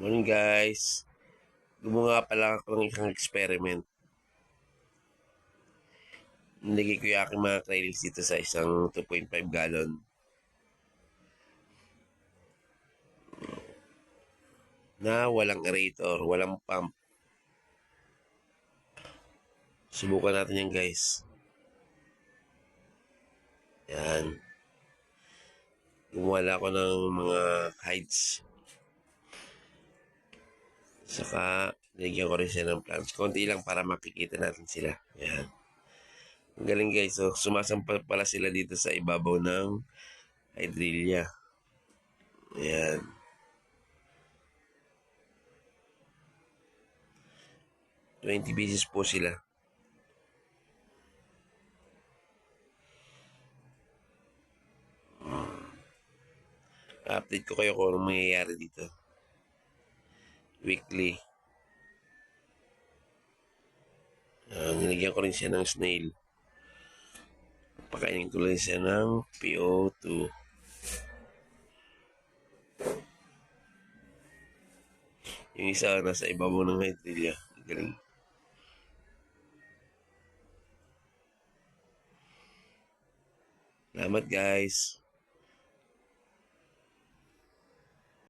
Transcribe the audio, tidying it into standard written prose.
Morning guys. Gumawa pala ako ng isang experiment. Nilagay ko yung aking mga trails dito sa isang 2.5 gallon. Na walang aerator, walang pump. Subukan natin yan guys. Yan. Gumawa ako ng mga hides. Saka, nilagyan ko rin siya ng plants. Konti lang para makikita natin sila. Yan. Ang galing guys. So, sumasampal pala sila dito sa ibabaw ng hydrilla. Yan. $20 po sila. Update ko kayo kung anong mangyayari dito. Weekly. Nilagyan ko rin siya ng snail. Pakainin ko rin siya ng PO2. Yung isa nasa ibabaw ng hydrilla. Galing. Salamat guys.